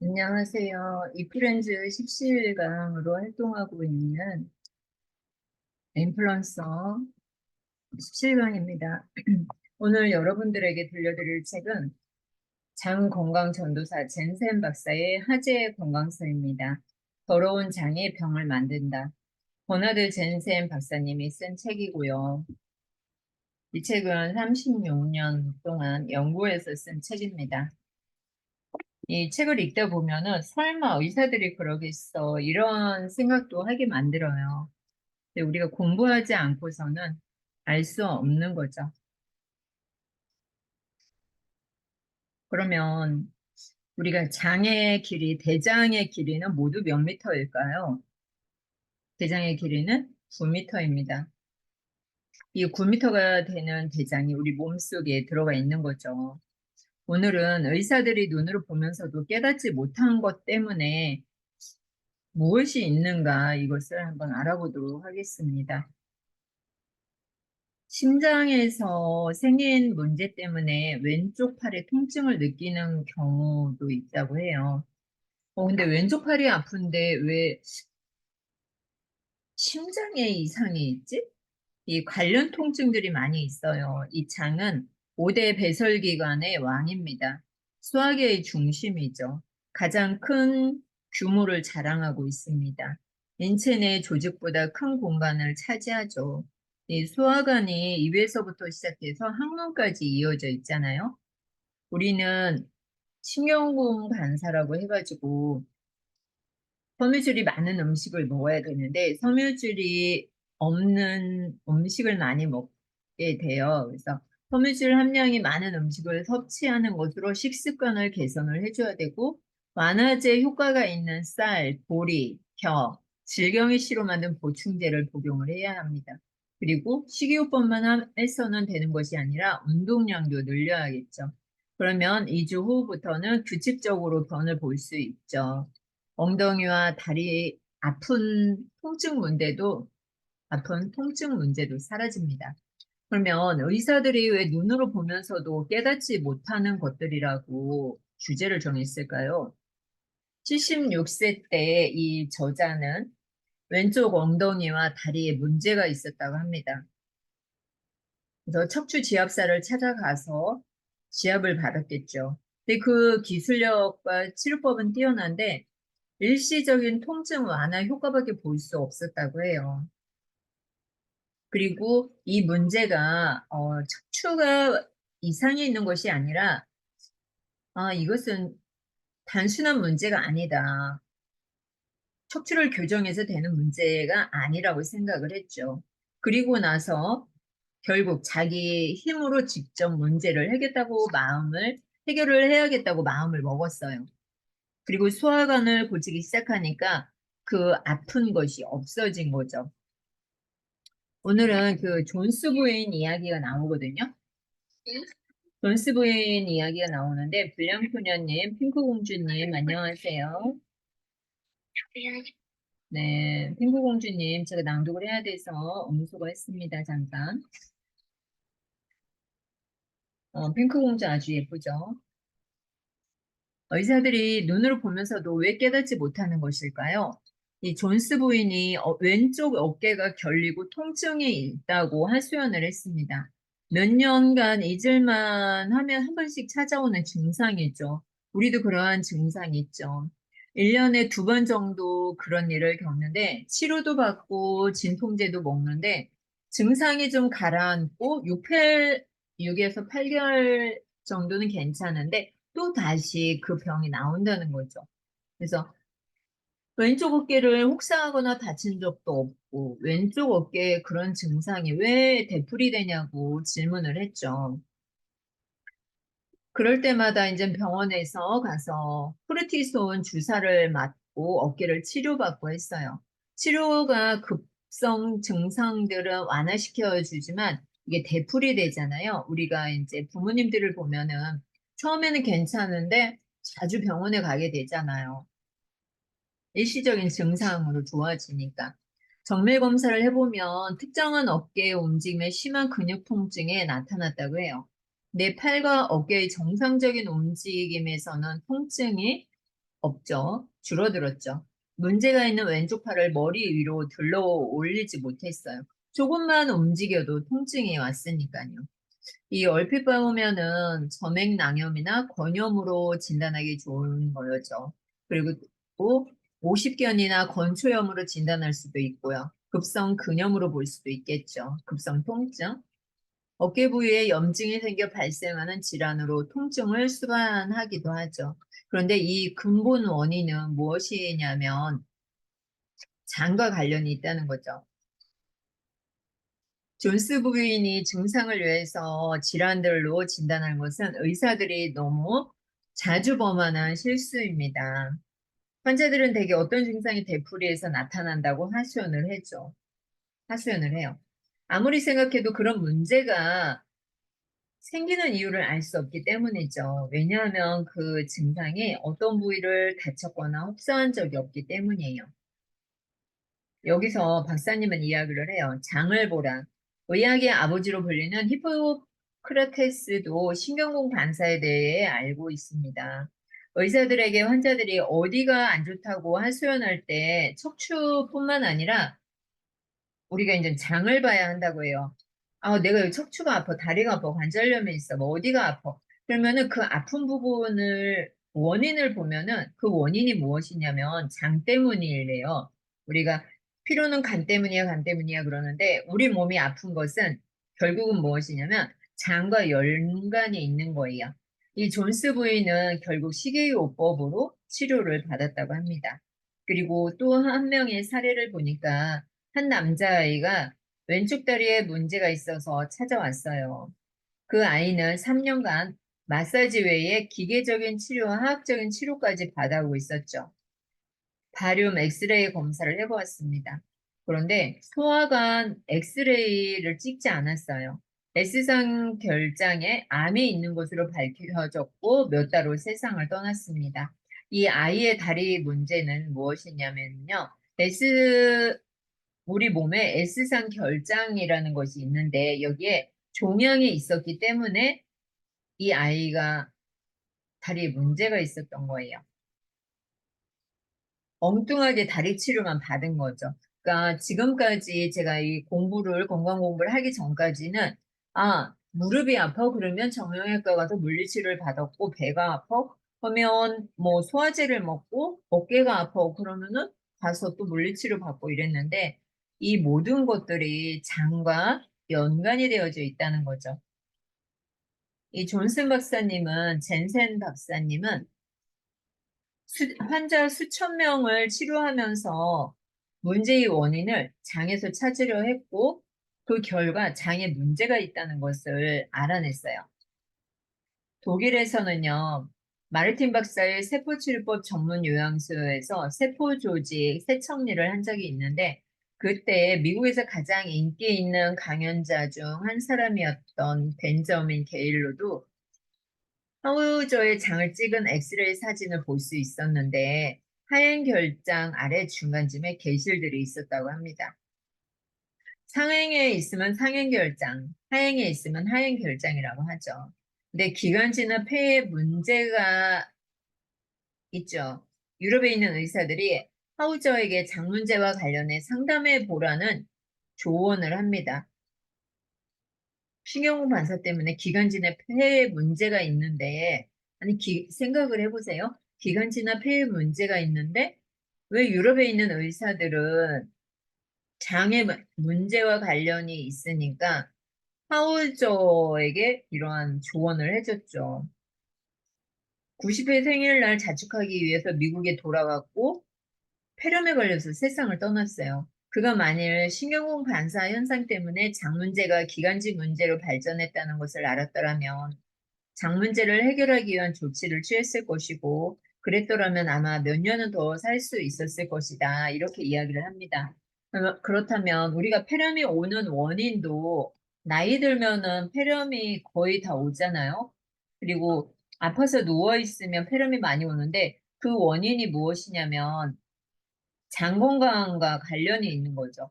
안녕하세요. 이프렌즈 17강으로 활동하고 있는 인플루언서 17강입니다. 오늘 여러분들에게 들려드릴 책은 장건강전도사 젠센 박사의 하재 건강서입니다. 더러운 장이 병을 만든다. 버나드 젠센 박사님이 쓴 책이고요. 이 책은 36년 동안 연구해서 쓴 책입니다. 이 책을 읽다 보면은 설마 의사들이 그러겠어 이런 생각도 하게 만들어요. 근데 우리가 공부하지 않고서는 알 수 없는 거죠. 그러면 우리가 장의 길이, 대장의 길이는 모두 몇 미터일까요? 대장의 길이는 9미터입니다. 이 9미터가 되는 대장이 우리 몸속에 들어가 있는 거죠. 오늘은 의사들이 눈으로 보면서도 깨닫지 못한 것 때문에 무엇이 있는가 이것을 한번 알아보도록 하겠습니다. 심장에서 생긴 문제 때문에 왼쪽 팔에 통증을 느끼는 경우도 있다고 해요. 근데 왼쪽 팔이 아픈데 왜 심장에 이상이 있지? 이 관련 통증들이 많이 있어요. 이 장은 5대 배설기관의 왕입니다. 수학의 중심이죠. 가장 큰 규모를 자랑하고 있습니다. 인체 내 조직보다 큰 공간을 차지하죠. 이 소화관이 입에서부터 시작해서 항문까지 이어져 있잖아요. 우리는 신경공 간사라고 해가지고 섬유질이 많은 음식을 먹어야 되는데 섬유질이 없는 음식을 많이 먹게 돼요. 그래서 섬유질 함량이 많은 음식을 섭취하는 것으로 식습관을 개선을 해줘야 되고 완화제 효과가 있는 쌀, 보리, 벼, 질경이 씨로 만든 보충제를 복용을 해야 합니다. 그리고 식이요법만 해서는 되는 것이 아니라 운동량도 늘려야겠죠. 그러면 2주 후부터는 규칙적으로 변을 볼 수 있죠. 엉덩이와 다리 아픈 통증 문제도 사라집니다. 그러면 의사들이 왜 눈으로 보면서도 깨닫지 못하는 것들이라고 주제를 정했을까요? 76세 때 이 저자는 왼쪽 엉덩이와 다리에 문제가 있었다고 합니다. 그래서 척추 지압사를 찾아가서 지압을 받았겠죠. 근데 그 기술력과 치료법은 뛰어난데 일시적인 통증 완화 효과밖에 볼 수 없었다고 해요. 그리고 이 문제가 척추가 이상이 있는 것이 아니라 이것은 단순한 문제가 아니다. 척추를 교정해서 되는 문제가 아니라고 생각을 했죠. 그리고 나서 결국 자기 힘으로 직접 문제를 해결을 해야겠다고 마음을 먹었어요. 그리고 소화관을 고치기 시작하니까 그 아픈 것이 없어진 거죠. 오늘은 그 존스 부인 이야기가 나오거든요. 존스 부인 이야기가 나오는데 불량소녀님, 핑크공주님 안녕하세요. 네, 핑크공주님 제가 낭독을 해야 돼서 음소거 했습니다. 잠깐. 핑크공주 아주 예쁘죠? 의사들이 눈으로 보면서도 왜 깨닫지 못하는 것일까요? 이 존스 부인이 왼쪽 어깨가 결리고 통증이 있다고 하소연을 했습니다. 몇 년간 잊을만 하면 한 번씩 찾아오는 증상이죠. 우리도 그러한 증상이 있죠. 1년에 2번 정도 그런 일을 겪는데 치료도 받고 진통제도 먹는데 증상이 좀 가라앉고 6에서 8개월 정도는 괜찮은데 또 다시 그 병이 나온다는 거죠. 그래서 왼쪽 어깨를 혹사하거나 다친 적도 없고 왼쪽 어깨에 그런 증상이 왜 되풀이 되냐고 질문을 했죠. 그럴 때마다 이제 병원에서 가서 코르티손 주사를 맞고 어깨를 치료받고 했어요. 치료가 급성 증상들은 완화시켜 주지만 이게 되풀이 되잖아요. 우리가 이제 부모님들을 보면은 처음에는 괜찮은데 자주 병원에 가게 되잖아요. 일시적인 증상으로 좋아지니까. 정밀 검사를 해보면 특정한 어깨의 움직임에 심한 근육 통증에 나타났다고 해요. 내 팔과 어깨의 정상적인 움직임에서는 통증이 없죠. 줄어들었죠. 문제가 있는 왼쪽 팔을 머리 위로 들러 올리지 못했어요. 조금만 움직여도 통증이 왔으니까요. 이 얼핏 보면은 점액낭염이나 건염으로 진단하기 좋은 거죠. 그리고 또 오십견이나 건초염으로 진단할 수도 있고요. 급성 근염으로 볼 수도 있겠죠. 급성 통증. 어깨 부위에 염증이 생겨 발생하는 질환으로 통증을 수반하기도 하죠. 그런데 이 근본 원인은 무엇이냐면 장과 관련이 있다는 거죠. 존스 부인이 증상을 위해서 질환들로 진단한 것은 의사들이 너무 자주 범하는 실수입니다. 환자들은 대개 어떤 증상이 되풀이해서 나타난다고 하소연을 해요. 아무리 생각해도 그런 문제가 생기는 이유를 알 수 없기 때문이죠. 왜냐하면 그 증상이 어떤 부위를 다쳤거나 혹사한 적이 없기 때문이에요. 여기서 박사님은 이야기를 해요. 장을 보라. 의학의 아버지로 불리는 히포크라테스도 신경공 반사에 대해 알고 있습니다. 의사들에게 환자들이 어디가 안 좋다고 하소연할 때 척추뿐만 아니라 우리가 이제 장을 봐야 한다고 해요. 아, 내가 여기 척추가 아파, 다리가 아파, 관절염이 있어, 뭐 어디가 아파. 그러면은 그 아픈 부분을 원인을 보면은 그 원인이 무엇이냐면 장 때문이래요. 우리가 피로는 간 때문이야, 간 때문이야 그러는데 우리 몸이 아픈 것은 결국은 무엇이냐면 장과 연관이 있는 거예요. 이 존스 부인은 결국 식이요법으로 치료를 받았다고 합니다. 그리고 또 한 명의 사례를 보니까 한 남자아이가 왼쪽 다리에 문제가 있어서 찾아왔어요. 그 아이는 3년간 마사지 외에 기계적인 치료와 화학적인 치료까지 받아오고 있었죠. 바륨 엑스레이 검사를 해보았습니다. 그런데 소화관 엑스레이를 찍지 않았어요. S상 결장에 암이 있는 것으로 밝혀졌고 몇 달 후 세상을 떠났습니다. 이 아이의 다리 문제는 무엇이냐면요. 우리 몸에 S상 결장이라는 것이 있는데 여기에 종양이 있었기 때문에 이 아이가 다리에 문제가 있었던 거예요. 엉뚱하게 다리 치료만 받은 거죠. 그러니까 지금까지 제가 이 건강 공부를 하기 전까지는 무릎이 아파 그러면 정형외과 가서 물리치료를 받았고 배가 아파 하면 뭐 소화제를 먹고 어깨가 아파 그러면은 가서 또 물리치료 받고 이랬는데 이 모든 것들이 장과 연관이 되어져 있다는 거죠. 이 존슨 박사님은 젠센 박사님은 환자 수천 명을 치료하면서 문제의 원인을 장에서 찾으려 했고 그 결과 장에 문제가 있다는 것을 알아냈어요. 독일에서는요, 마르틴 박사의 세포치료법 전문 요양소에서 세포조직 세척리를 한 적이 있는데 그때 미국에서 가장 인기 있는 강연자 중 한 사람이었던 벤저민 게일로도 하우저의 장을 찍은 엑스레이 사진을 볼 수 있었는데 하행 결장 아래 중간쯤에 개실들이 있었다고 합니다. 상행에 있으면 상행 결장, 하행에 있으면 하행 결장이라고 하죠. 근데 기관지나 폐에 문제가 있죠. 유럽에 있는 의사들이 하우저에게 장 문제와 관련해 상담해 보라는 조언을 합니다. 신경공 반사 때문에 기관지나 폐에 문제가 있는데, 아니, 생각을 해보세요. 기관지나 폐에 문제가 있는데, 왜 유럽에 있는 의사들은 장의 문제와 관련이 있으니까 하우저에게 이러한 조언을 해줬죠. 90회 생일날 자축하기 위해서 미국에 돌아갔고, 폐렴에 걸려서 세상을 떠났어요. 그가 만일 신경공 반사 현상 때문에 장 문제가 기관지 문제로 발전했다는 것을 알았더라면 장 문제를 해결하기 위한 조치를 취했을 것이고 그랬더라면 아마 몇 년은 더 살 수 있었을 것이다. 이렇게 이야기를 합니다. 그렇다면 우리가 폐렴이 오는 원인도 나이 들면은 폐렴이 거의 다 오잖아요. 그리고 아파서 누워 있으면 폐렴이 많이 오는데 그 원인이 무엇이냐면 장 건강과 관련이 있는 거죠.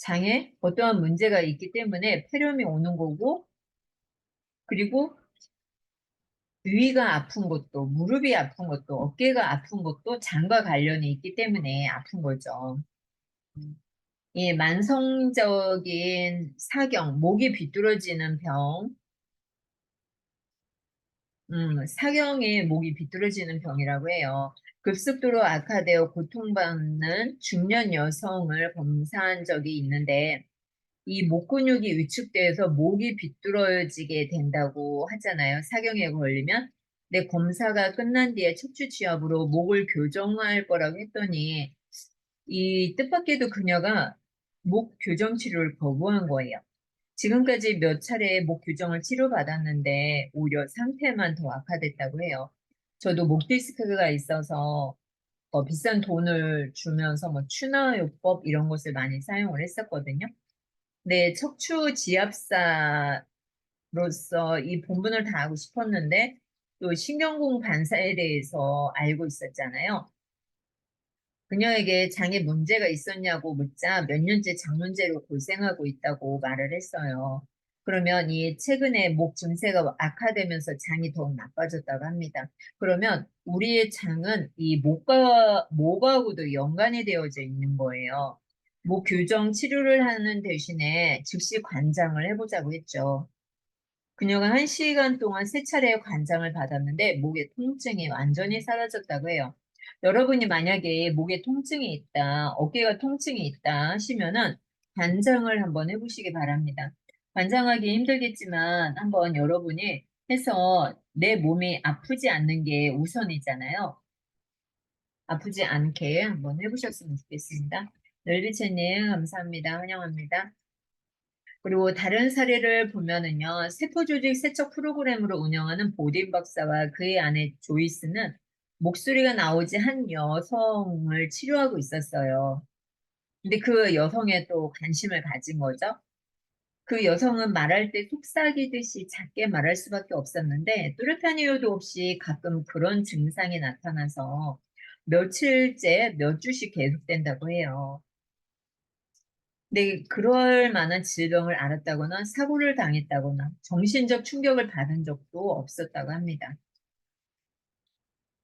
장에 어떠한 문제가 있기 때문에 폐렴이 오는 거고, 그리고 위가 아픈 것도, 무릎이 아픈 것도, 어깨가 아픈 것도 장과 관련이 있기 때문에 아픈 거죠. 이 만성적인 사경, 목이 비뚤어지는 병, 사경에 목이 비뚤어지는 병이라고 해요. 급속도로 악화되어 고통받는 중년 여성을 검사한 적이 있는데, 이 목 근육이 위축돼서 목이 비뚤어지게 된다고 하잖아요. 사경에 걸리면. 근데 검사가 끝난 뒤에 척추 지압으로 목을 교정할 거라고 했더니 이 뜻밖에도 그녀가 목 교정 치료를 거부한 거예요. 지금까지 몇 차례 목 교정을 치료받았는데 오히려 상태만 더 악화됐다고 해요. 저도 목 디스크가 있어서 비싼 돈을 주면서 뭐 추나요법 이런 것을 많이 사용을 했었거든요. 네, 척추 지압사로서 이 본분을 다하고 싶었는데 또 신경공 반사에 대해서 알고 있었잖아요. 그녀에게 장에 문제가 있었냐고 묻자 몇 년째 장 문제로 고생하고 있다고 말을 했어요. 그러면 이 최근에 목 증세가 악화되면서 장이 더욱 나빠졌다고 합니다. 그러면 우리의 장은 이 목하고도 연관이 되어져 있는 거예요. 목 교정 치료를 하는 대신에 즉시 관장을 해보자고 했죠. 그녀가 1시간 동안 3차례 관장을 받았는데 목의 통증이 완전히 사라졌다고 해요. 여러분이 만약에 목에 통증이 있다, 어깨가 통증이 있다 하시면은 관장을 한번 해보시기 바랍니다. 관장하기 힘들겠지만 한번 여러분이 해서 내 몸이 아프지 않는 게 우선이잖아요. 아프지 않게 한번 해보셨으면 좋겠습니다. 널비채님 감사합니다. 환영합니다. 그리고 다른 사례를 보면은요, 세포조직 세척 프로그램으로 운영하는 보딘 박사와 그의 아내 조이스는 목소리가 나오지 한 여성을 치료하고 있었어요. 근데 그 여성에 또 관심을 가진 거죠. 그 여성은 말할 때 속삭이듯이 작게 말할 수밖에 없었는데 뚜렷한 이유도 없이 가끔 그런 증상이 나타나서 며칠째 몇 주씩 계속된다고 해요. 네, 그럴 만한 질병을 앓았다거나 사고를 당했다거나 정신적 충격을 받은 적도 없었다고 합니다.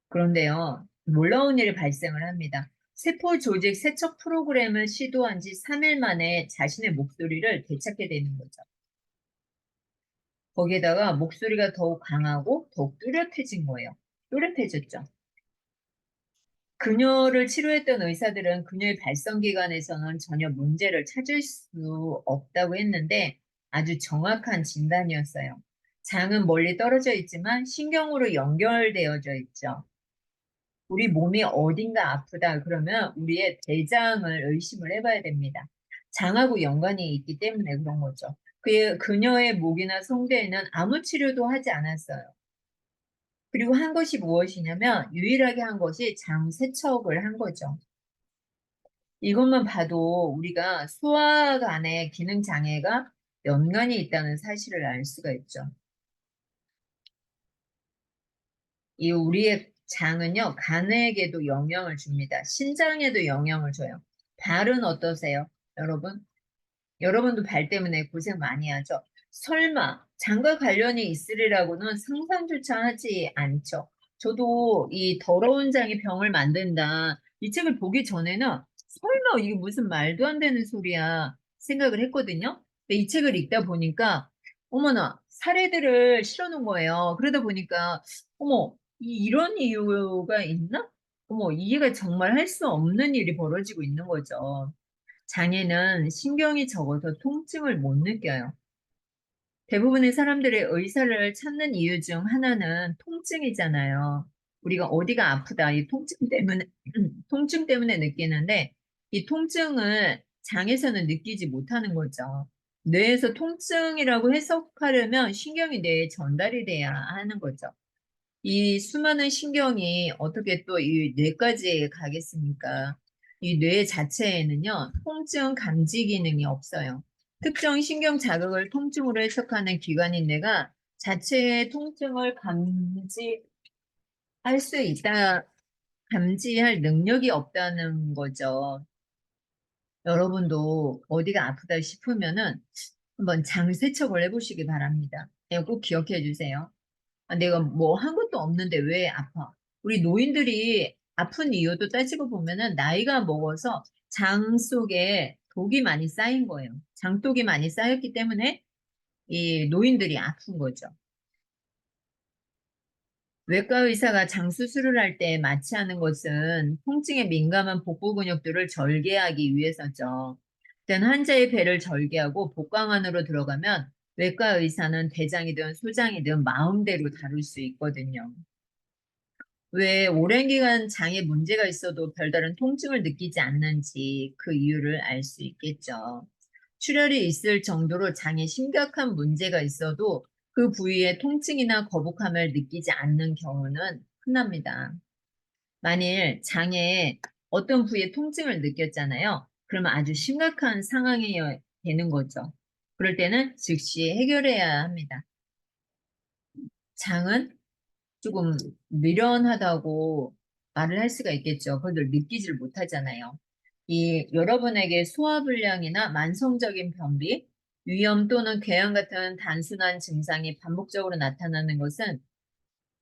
그런데요, 놀라운 일이 발생을 합니다. 세포 조직 세척 프로그램을 시도한 지 3일 만에 자신의 목소리를 되찾게 되는 거죠. 거기에다가 목소리가 더욱 강하고 더욱 뚜렷해진 거예요. 뚜렷해졌죠. 그녀를 치료했던 의사들은 그녀의 발성기관에서는 전혀 문제를 찾을 수 없다고 했는데 아주 정확한 진단이었어요. 장은 멀리 떨어져 있지만 신경으로 연결되어져 있죠. 우리 몸이 어딘가 아프다 그러면 우리의 대장을 의심을 해봐야 됩니다. 장하고 연관이 있기 때문에 그런 거죠. 그녀의 목이나 성대에는 아무 치료도 하지 않았어요. 그리고 한 것이 무엇이냐면 유일하게 한 것이 장 세척을 한 거죠. 이것만 봐도 우리가 소화관의 기능 장애가 연관이 있다는 사실을 알 수가 있죠. 이 우리의 장은요, 간에게도 영향을 줍니다. 신장에도 영향을 줘요. 발은 어떠세요, 여러분? 여러분도 발 때문에 고생 많이 하죠. 설마 장과 관련이 있으리라고는 상상조차 하지 않죠. 저도 이 더러운 장이 병을 만든다. 이 책을 보기 전에는 설마 이게 무슨 말도 안 되는 소리야 생각을 했거든요. 근데 이 책을 읽다 보니까 어머나 사례들을 실어놓은 거예요. 그러다 보니까 어머 이런 이유가 있나? 어머 이해가 정말 할 수 없는 일이 벌어지고 있는 거죠. 장애는 신경이 적어서 통증을 못 느껴요. 대부분의 사람들의 의사를 찾는 이유 중 하나는 통증이잖아요. 우리가 어디가 아프다, 이 통증 때문에, 통증 때문에 느끼는데, 이 통증을 장에서는 느끼지 못하는 거죠. 뇌에서 통증이라고 해석하려면 신경이 뇌에 전달이 돼야 하는 거죠. 이 수많은 신경이 어떻게 또 이 뇌까지 가겠습니까? 이 뇌 자체에는요, 통증 감지 기능이 없어요. 특정 신경 자극을 통증으로 해석하는 기관인 뇌가 자체의 통증을 감지할 수 있다, 감지할 능력이 없다는 거죠. 여러분도 어디가 아프다 싶으면은 한번 장 세척을 해보시기 바랍니다. 이거 꼭 기억해 주세요. 아, 내가 뭐 한 것도 없는데 왜 아파? 우리 노인들이 아픈 이유도 따지고 보면은 나이가 먹어서 장 속에 독이 많이 쌓인 거예요. 장독이 많이 쌓였기 때문에 이 노인들이 아픈 거죠. 외과 의사가 장 수술을 할 때 마취하는 것은 통증에 민감한 복부 근육들을 절개하기 위해서죠. 일단 환자의 배를 절개하고 복강 안으로 들어가면 외과 의사는 대장이든 소장이든 마음대로 다룰 수 있거든요. 왜 오랜 기간 장에 문제가 있어도 별다른 통증을 느끼지 않는지 그 이유를 알 수 있겠죠. 출혈이 있을 정도로 장에 심각한 문제가 있어도 그 부위에 통증이나 거북함을 느끼지 않는 경우는 흔합니다. 만일 장에 어떤 부위에 통증을 느꼈잖아요. 그러면 아주 심각한 상황이 되는 거죠. 그럴 때는 즉시 해결해야 합니다. 장은 조금 미련하다고 말을 할 수가 있겠죠. 그걸 느끼질 못하잖아요. 이 여러분에게 소화불량이나 만성적인 변비, 위염 또는 궤양 같은 단순한 증상이 반복적으로 나타나는 것은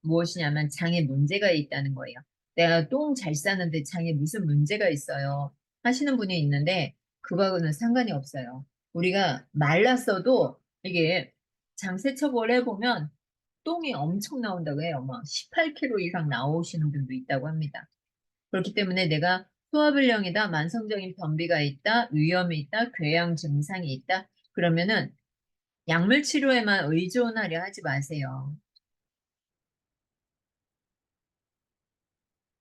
무엇이냐면 장에 문제가 있다는 거예요. 내가 똥 잘 싸는데 장에 무슨 문제가 있어요. 하시는 분이 있는데 그거하고는 상관이 없어요. 우리가 말랐어도 이게 장 세척을 해보면 똥이 엄청 나온다고 해요. 막 18kg 이상 나오시는 분도 있다고 합니다. 그렇기 때문에 내가 소화불량이다, 만성적인 변비가 있다, 위염이 있다, 궤양 증상이 있다. 그러면은 약물 치료에만 의존하려 하지 마세요.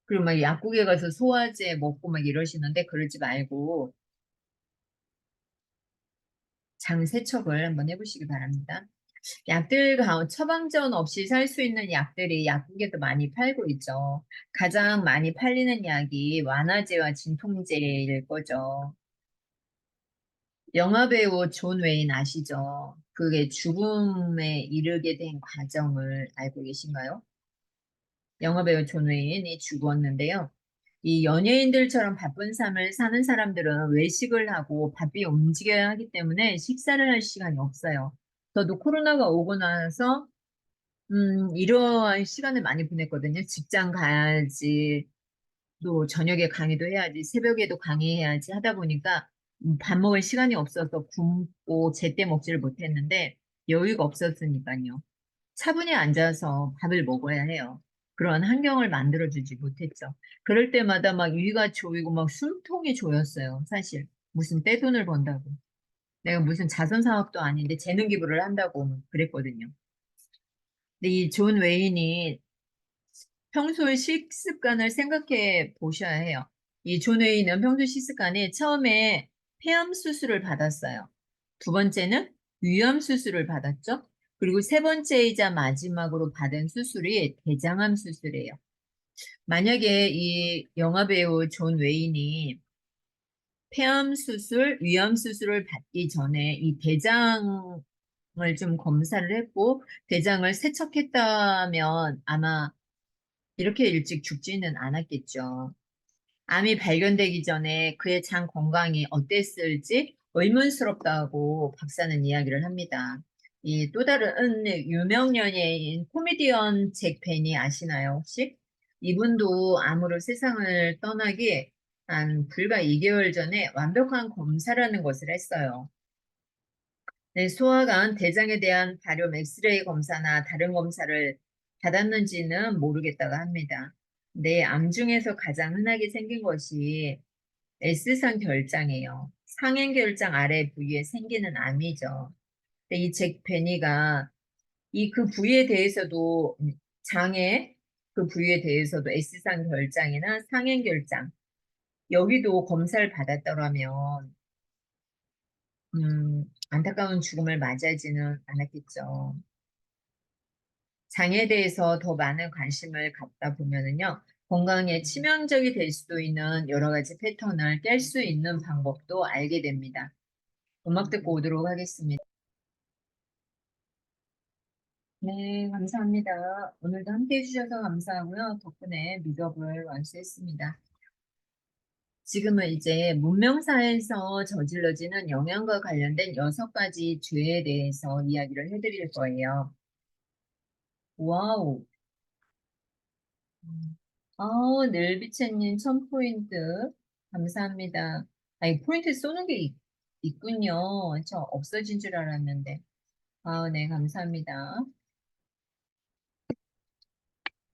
그리고 막 약국에 가서 소화제 먹고 막 이러시는데 그러지 말고 장 세척을 한번 해보시기 바랍니다. 약들 처방전 없이 살 수 있는 약들이 약국에도 많이 팔고 있죠. 가장 많이 팔리는 약이 완화제와 진통제일 거죠. 영화배우 존 웨인 아시죠? 그게 죽음에 이르게 된 과정을 알고 계신가요? 영화배우 존 웨인이 죽었는데요. 이 연예인들처럼 바쁜 삶을 사는 사람들은 외식을 하고 바삐 움직여야 하기 때문에 식사를 할 시간이 없어요. 저도 코로나가 오고 나서 이러한 시간을 많이 보냈거든요. 직장 가야지, 또 저녁에 강의도 해야지, 새벽에도 강의해야지 하다 보니까 밥 먹을 시간이 없어서 굶고 제때 먹지를 못했는데 여유가 없었으니까요. 차분히 앉아서 밥을 먹어야 해요. 그런 환경을 만들어주지 못했죠. 그럴 때마다 막 위가 조이고 막 숨통이 조였어요. 사실 무슨 떼돈을 번다고. 내가 무슨 자선 사업도 아닌데 재능 기부를 한다고 그랬거든요. 근데 이 존 웨인이 평소의 식습관을 생각해 보셔야 해요. 이 존 웨인은 평소 식습관이 처음에 폐암 수술을 받았어요. 두 번째는 위암 수술을 받았죠. 그리고 세 번째이자 마지막으로 받은 수술이 대장암 수술이에요. 만약에 이 영화배우 존 웨인이 폐암 수술, 위암 수술을 받기 전에 이 대장을 좀 검사를 했고 대장을 세척했다면 아마 이렇게 일찍 죽지는 않았겠죠. 암이 발견되기 전에 그의 장 건강이 어땠을지 의문스럽다고 박사는 이야기를 합니다. 이 또 다른 유명 연예인 코미디언 잭 베니 아시나요, 혹시? 이분도 암으로 세상을 떠나기 한 불과 2개월 전에 완벽한 검사라는 것을 했어요. 네, 소아가 대장에 대한 발효 엑스레이 검사나 다른 검사를 받았는지는 모르겠다고 합니다. 네, 암 중에서 가장 흔하게 생긴 것이 S상 결장이에요. 상행결장 아래 부위에 생기는 암이죠. 근데 이 잭 베니가 이 그 부위에 대해서도 장의 그 부위에 대해서도 S상 결장이나 상행결장 여기도 검사를 받았더라면 안타까운 죽음을 맞이하지는 않았겠죠. 장에 대해서 더 많은 관심을 갖다 보면은요, 건강에 치명적이 될 수도 있는 여러 가지 패턴을 깰 수 있는 방법도 알게 됩니다. 음악 듣고 오도록 하겠습니다. 네, 감사합니다. 오늘도 함께 해주셔서 감사하고요. 덕분에 미덕을 완수했습니다. 지금은 이제 문명사에서 저질러지는 영양과 관련된 6가지 죄에 대해서 이야기를 해드릴 거예요. 와우. 늘비채님 1000포인트. 감사합니다. 아니, 포인트 쏘는 게 있군요. 저 없어진 줄 알았는데. 네, 감사합니다.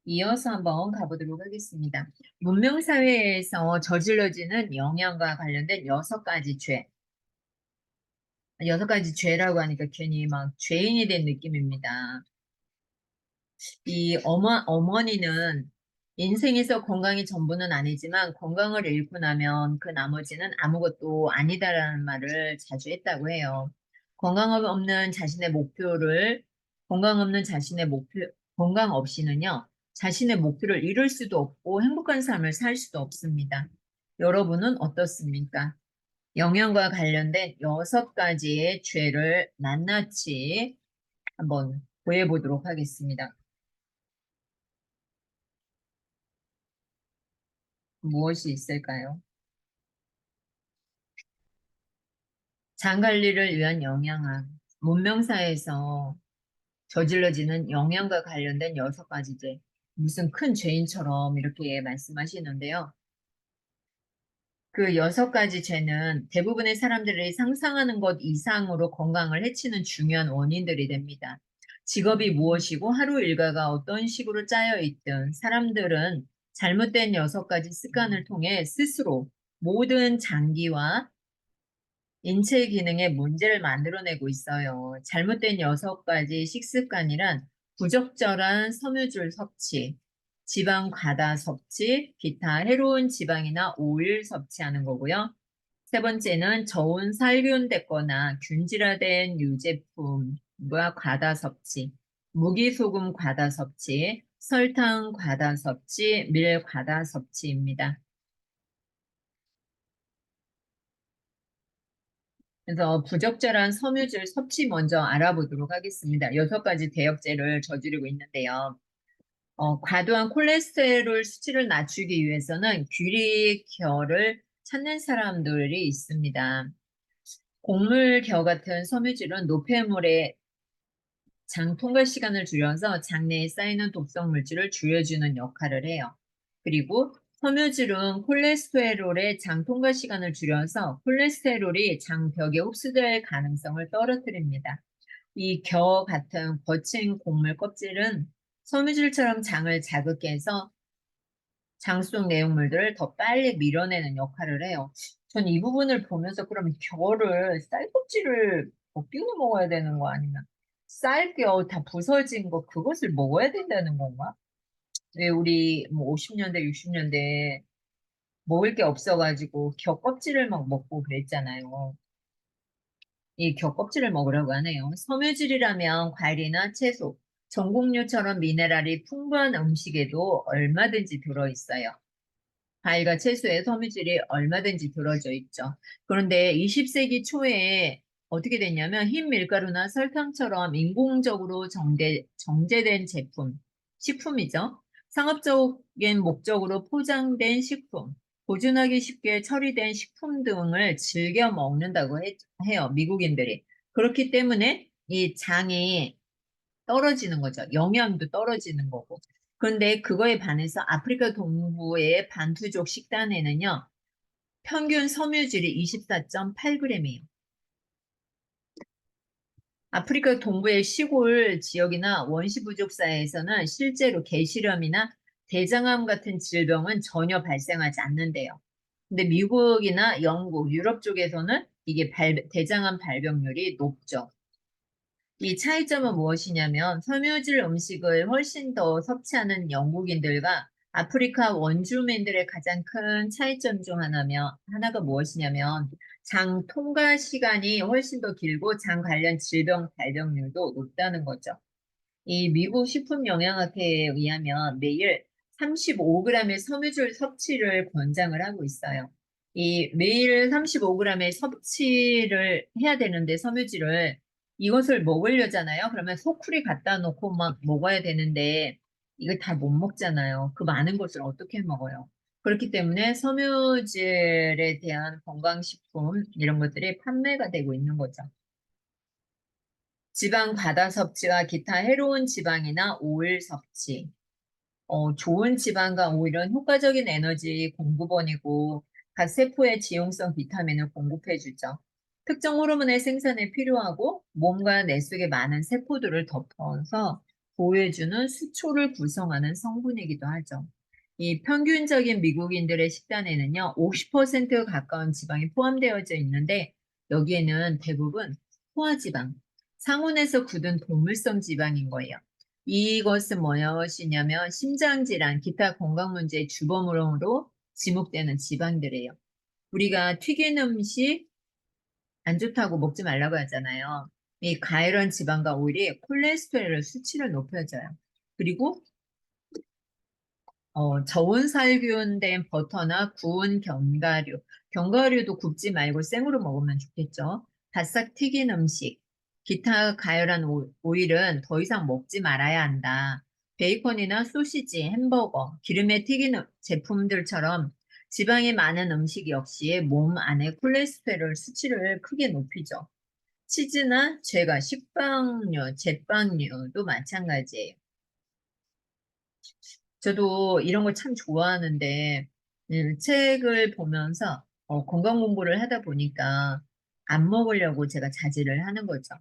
이어서 한번 가보도록 하겠습니다. 문명사회에서 저질러지는 영양과 관련된 6가지 죄. 6가지 죄라고 하니까 괜히 막 죄인이 된 느낌입니다. 이 어머니는 인생에서 건강이 전부는 아니지만 건강을 잃고 나면 그 나머지는 아무것도 아니다라는 말을 자주 했다고 해요. 건강 없는 자신의 목표를, 건강 없는 자신의 목표, 건강 없이는요, 자신의 목표를 이룰 수도 없고 행복한 삶을 살 수도 없습니다. 여러분은 어떻습니까? 영양과 관련된 6가지의 죄를 낱낱이 한번 구해보도록 하겠습니다. 무엇이 있을까요? 장 관리를 위한 영양학. 문명사에서 저질러지는 영양과 관련된 6가지 죄. 무슨 큰 죄인처럼 이렇게 말씀하시는데요. 그 6가지 죄는 대부분의 사람들이 상상하는 것 이상으로 건강을 해치는 중요한 원인들이 됩니다. 직업이 무엇이고 하루 일과가 어떤 식으로 짜여 있든 사람들은 잘못된 6가지 습관을 통해 스스로 모든 장기와 인체 기능에 문제를 만들어내고 있어요. 잘못된 6가지 식습관이란 부적절한 섬유질 섭취, 지방 과다 섭취, 기타 해로운 지방이나 오일 섭취하는 거고요. 세 번째는 저온 살균됐거나 균질화된 유제품과 과다 섭취, 무기소금 과다 섭취, 설탕 과다 섭취, 밀 과다 섭취입니다. 그래서 부적절한 섬유질 섭취 먼저 알아보도록 하겠습니다. 6가지 대역죄를 저지르고 있는데요. 과도한 콜레스테롤 수치를 낮추기 위해서는 귀리결을 찾는 사람들이 있습니다. 곡물겨 같은 섬유질은 노폐물의 장 통과 시간을 줄여서 장내에 쌓이는 독성 물질을 줄여주는 역할을 해요. 그리고 섬유질은 콜레스테롤의 장 통과 시간을 줄여서 콜레스테롤이 장벽에 흡수될 가능성을 떨어뜨립니다. 이 겨 같은 거친 곡물 껍질은 섬유질처럼 장을 자극해서 장 속 내용물들을 더 빨리 밀어내는 역할을 해요. 전 이 부분을 보면서 그럼 겨를 쌀껍질을 벗기고 먹어야 되는 거 아니면 쌀겨 다 부서진 거 그것을 먹어야 된다는 건가? 왜 우리 뭐 50년대, 60년대 먹을 게 없어가지고 겨 껍질을 막 먹고 그랬잖아요. 이 겨 껍질을 먹으라고 하네요. 섬유질이라면 과일이나 채소, 전곡류처럼 미네랄이 풍부한 음식에도 얼마든지 들어있어요. 과일과 채소에 섬유질이 얼마든지 들어져 있죠. 그런데 20세기 초에 어떻게 됐냐면 흰 밀가루나 설탕처럼 인공적으로 정제된 제품, 식품이죠. 상업적인 목적으로 포장된 식품, 보존하기 쉽게 처리된 식품 등을 즐겨 먹는다고 해요, 미국인들이. 그렇기 때문에 이 장이 떨어지는 거죠. 영양도 떨어지는 거고. 그런데 그거에 반해서 아프리카 동부의 반투족 식단에는요, 평균 섬유질이 24.8g이에요. 아프리카 동부의 시골 지역이나 원시 부족사에서는 실제로 개실염이나 대장암 같은 질병은 전혀 발생하지 않는데요. 근데 미국이나 영국, 유럽 쪽에서는 이게 대장암 발병률이 높죠. 이 차이점은 무엇이냐면 섬유질 음식을 훨씬 더 섭취하는 영국인들과 아프리카 원주민들의 가장 큰 차이점 중 하나가 무엇이냐면 장 통과 시간이 훨씬 더 길고 장 관련 질병 발병률도 높다는 거죠. 이 미국 식품영양학회에 의하면 매일 35g의 섬유질 섭취를 권장을 하고 있어요. 이 매일 35g의 섭취를 해야 되는데 섬유질을 이것을 먹으려잖아요. 그러면 소쿠리 갖다 놓고 막 먹어야 되는데 이거 다 못 먹잖아요. 그 많은 것을 어떻게 먹어요? 그렇기 때문에 섬유질에 대한 건강식품 이런 것들이 판매가 되고 있는 거죠. 지방 과다 섭취와 기타 해로운 지방이나 오일 섭취. 좋은 지방과 오일은 효과적인 에너지 공급원이고 각 세포에 지용성 비타민을 공급해주죠. 특정 호르몬의 생산에 필요하고 몸과 뇌 속에 많은 세포들을 덮어서 보호해주는 수초를 구성하는 성분이기도 하죠. 이 평균적인 미국인들의 식단에는요, 50% 가까운 지방이 포함되어져 있는데 여기에는 대부분 포화지방, 상온에서 굳은 동물성 지방인 거예요. 이것은 무엇이냐면 심장질환, 기타 건강 문제의 주범으로 지목되는 지방들이에요. 우리가 튀긴 음식 안 좋다고 먹지 말라고 하잖아요. 이 가열한 지방과 오일이 콜레스테롤 수치를 높여줘요. 그리고 저온 살균된 버터나 구운 견과류, 견과류도 굽지 말고 생으로 먹으면 좋겠죠. 바싹 튀긴 음식, 기타 가열한 오일은 더 이상 먹지 말아야 한다. 베이컨이나 소시지, 햄버거, 기름에 튀긴 제품들처럼 지방이 많은 음식 역시 몸 안에 콜레스테롤 수치를 크게 높이죠. 치즈나 제과, 식빵류, 제빵류도 마찬가지예요. 저도 이런 걸 참 좋아하는데, 책을 보면서 건강 공부를 하다 보니까 안 먹으려고 제가 자제를 하는 거죠.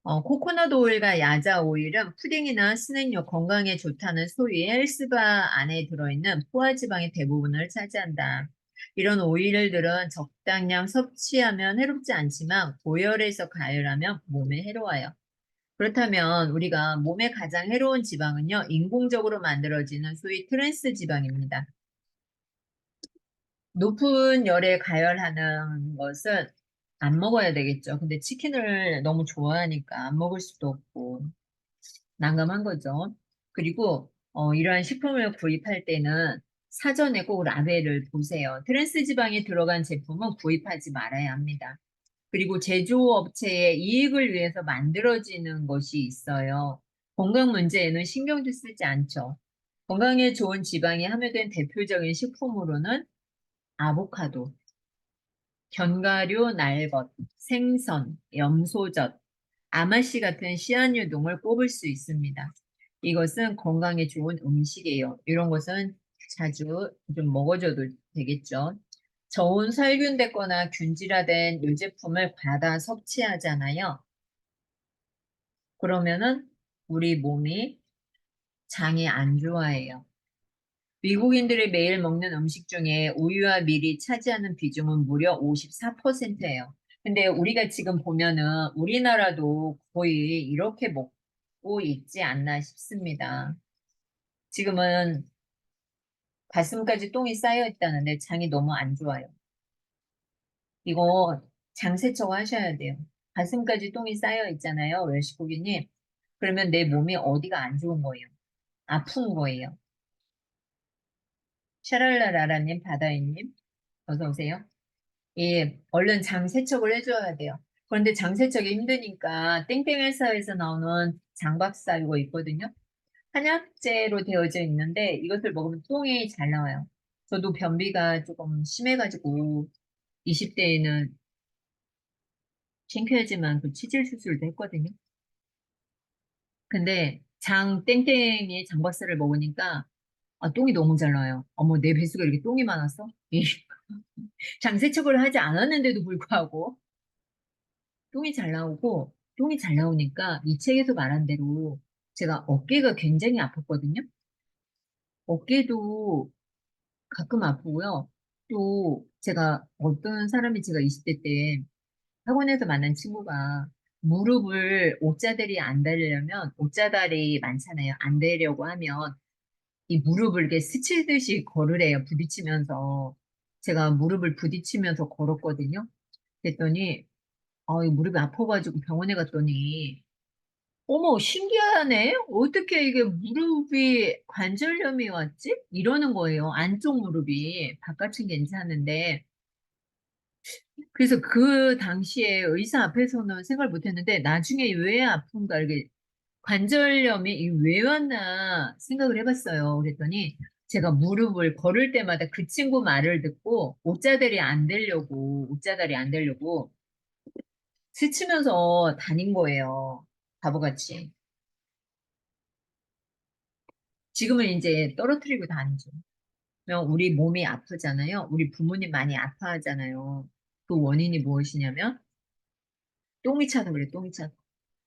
코코넛 오일과 야자 오일은 푸딩이나 스낵류 건강에 좋다는 소위 헬스바 안에 들어있는 포화지방의 대부분을 차지한다. 이런 오일들은 적당량 섭취하면 해롭지 않지만 고열에서 가열하면 몸에 해로워요. 그렇다면 우리가 몸에 가장 해로운 지방은요, 인공적으로 만들어지는 소위 트랜스 지방입니다. 높은 열에 가열하는 것은 안 먹어야 되겠죠. 근데 치킨을 너무 좋아하니까 안 먹을 수도 없고 난감한 거죠. 그리고 이러한 식품을 구입할 때는 사전에 꼭 라벨을 보세요. 트랜스 지방이 들어간 제품은 구입하지 말아야 합니다. 그리고 제조업체의 이익을 위해서 만들어지는 것이 있어요. 건강 문제에는 신경도 쓰지 않죠. 건강에 좋은 지방이 함유된 대표적인 식품으로는 아보카도, 견과류, 날것, 생선, 염소젓, 아마씨 같은 씨앗류 등을 꼽을 수 있습니다. 이것은 건강에 좋은 음식이에요. 이런 것은 자주 좀 먹어줘도 되겠죠. 저온 살균됐거나 균질화된 유제품을 과다 섭취하잖아요. 그러면은 우리 몸이 장이 안 좋아해요. 미국인들이 매일 먹는 음식 중에 우유와 밀이 차지하는 비중은 무려 54%예요. 근데 우리가 지금 보면은 우리나라도 거의 이렇게 먹고 있지 않나 싶습니다. 지금은 가슴까지 똥이 쌓여 있다는데 장이 너무 안 좋아요. 이거 장세척 하셔야 돼요. 가슴까지 똥이 쌓여 있잖아요, 외식고기님. 그러면 내 몸이 어디가 안 좋은 거예요. 아픈 거예요. 샤랄라라라님, 바다이님, 어서 오세요. 예, 얼른 장 세척을 해줘야 돼요. 그런데 장 세척이 힘드니까 땡땡 회사에서 나오는 장박사 이거 있거든요. 한약재로 되어져 있는데 이것을 먹으면 똥이 잘 나와요. 저도 변비가 조금 심해가지고 20대에는 창피하지만 그 치질 수술도 했거든요. 근데 장 땡땡이 장박사를 먹으니까 똥이 너무 잘 나와요. 어머, 내 뱃속에 이렇게 똥이 많았어? 장세척을 하지 않았는데도 불구하고 똥이 잘 나오고 똥이 잘 나오니까 이 책에서 말한 대로 제가 어깨가 굉장히 아팠거든요. 어깨도 가끔 아프고요. 또 제가 어떤 사람이 제가 20대 때 학원에서 만난 친구가 무릎을 옷자들이 안 달려면 옷자다리 많잖아요. 안 되려고 하면 이 무릎을 이렇게 스치듯이 걸으래요. 부딪히면서. 제가 무릎을 부딪히면서 걸었거든요. 그랬더니 이 무릎이 아파가지고 병원에 갔더니 어머 신기하네. 어떻게 이게 무릎이 관절염이 왔지? 이러는 거예요. 안쪽 무릎이 바깥은 괜찮은데 그래서 그 당시에 의사 앞에서는 생각을 못 했는데 나중에 왜 아픈가 이게 관절염이 왜 왔나 생각을 해봤어요. 그랬더니 제가 무릎을 걸을 때마다 그 친구 말을 듣고 옷자달이 안 되려고 스치면서 다닌 거예요. 바보같이. 지금은 이제 떨어뜨리고 다니죠. 그냥 우리 몸이 아프잖아요. 우리 부모님 많이 아파하잖아요. 그 원인이 무엇이냐면 똥이 차서 그래, 똥이 차서.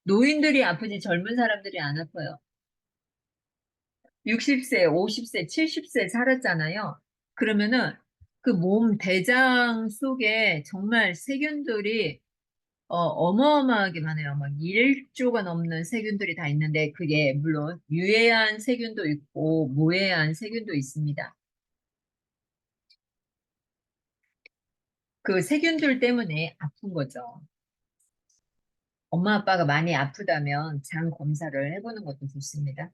노인들이 아프지 젊은 사람들이 안 아파요. 60세, 50세, 70세 살았잖아요. 그러면은 그 몸 대장 속에 정말 세균들이 어마어마하게 많아요. 막 1조가 넘는 세균들이 다 있는데 그게 물론 유해한 세균도 있고 무해한 세균도 있습니다. 그 세균들 때문에 아픈 거죠. 엄마 아빠가 많이 아프다면 장 검사를 해보는 것도 좋습니다.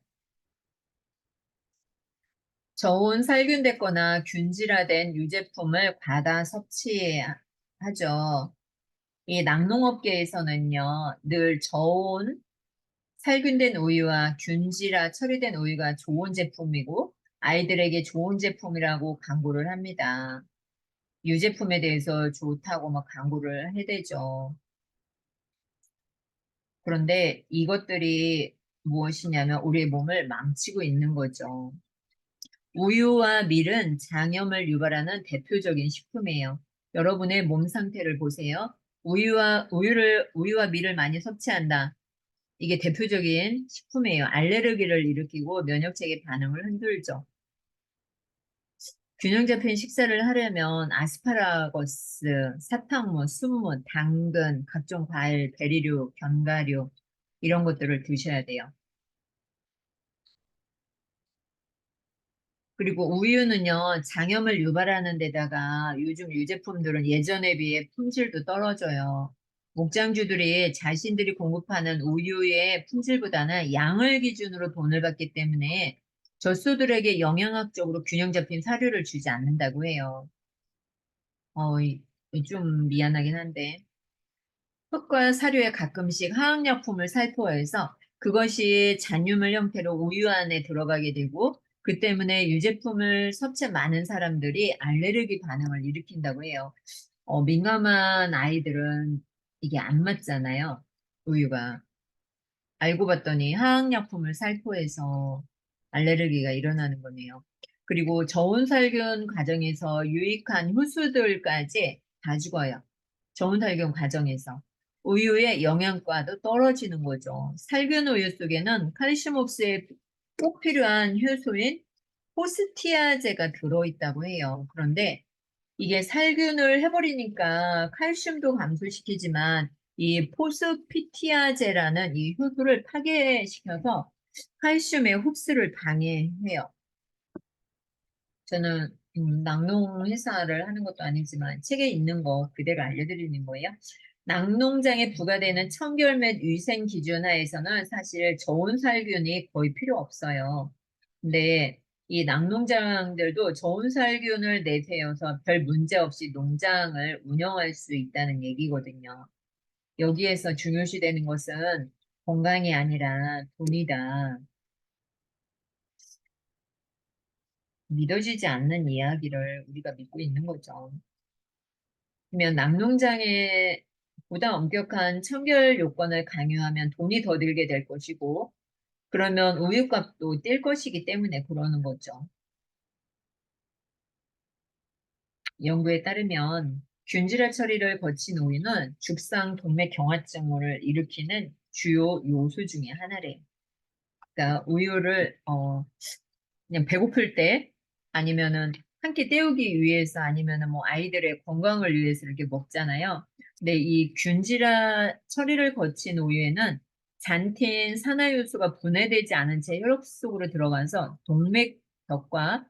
저온 살균됐거나 균질화된 유제품을 과다 섭취하죠. 이 낙농업계에서는요, 늘 저온 살균된 우유와 균질화 처리된 우유가 좋은 제품이고 아이들에게 좋은 제품이라고 광고를 합니다. 유제품에 대해서 좋다고 막 광고를 해대죠. 그런데 이것들이 무엇이냐면 우리의 몸을 망치고 있는 거죠. 우유와 밀은 장염을 유발하는 대표적인 식품이에요. 여러분의 몸 상태를 보세요. 우유와 밀을 많이 섭취한다. 이게 대표적인 식품이에요. 알레르기를 일으키고 면역체계 반응을 흔들죠. 균형 잡힌 식사를 하려면 아스파라거스, 사탕무, 순무, 당근, 각종 과일, 베리류, 견과류 이런 것들을 드셔야 돼요. 그리고 우유는요, 장염을 유발하는 데다가 요즘 유제품들은 예전에 비해 품질도 떨어져요. 목장주들이 자신들이 공급하는 우유의 품질보다는 양을 기준으로 돈을 받기 때문에 젖소들에게 영양학적으로 균형 잡힌 사료를 주지 않는다고 해요. 좀 미안하긴 한데. 흙과 사료에 가끔씩 화학약품을 살포해서 그것이 잔유물 형태로 우유 안에 들어가게 되고 그 때문에 유제품을 섭취한 많은 사람들이 알레르기 반응을 일으킨다고 해요. 민감한 아이들은 이게 안 맞잖아요. 우유가. 알고 봤더니 화학약품을 살포해서 알레르기가 일어나는 거네요. 그리고 저온살균 과정에서 유익한 효소들까지 다 죽어요. 저온살균 과정에서. 우유의 영양가도 떨어지는 거죠. 살균 우유 속에는 칼슘 흡수에 꼭 필요한 효소인 포스티아제가 들어있다고 해요. 그런데 이게 살균을 해버리니까 칼슘도 감소시키지만 이 포스피티아제라는 이 효소를 파괴시켜서 칼슘의 흡수를 방해해요. 저는 낙농 회사를 하는 것도 아니지만 책에 있는 거 그대로 알려드리는 거예요. 낙농장에 부과되는 청결 및 위생 기준 하에서는 사실 저온 살균이 거의 필요 없어요. 근데 이 낙농장들도 저온 살균을 내세워서 별 문제 없이 농장을 운영할 수 있다는 얘기거든요. 여기에서 중요시 되는 것은 건강이 아니라 돈이다. 믿어지지 않는 이야기를 우리가 믿고 있는 거죠. 그러면 낙농장에 보다 엄격한 청결 요건을 강요하면 돈이 더 들게 될 것이고, 그러면 우유값도 뛸 것이기 때문에 그러는 거죠. 연구에 따르면 균질화 처리를 거친 우유는 죽상 동맥 경화증을 일으키는 주요 요소 중에 하나래요. 그러니까 우유를 그냥 배고플 때 아니면은 한 끼 때우기 위해서 아니면은 뭐 아이들의 건강을 위해서 이렇게 먹잖아요. 근데 이 균질화 처리를 거친 우유에는 잔틴 산화효소가 분해되지 않은 채 혈액 속으로 들어가서 동맥벽과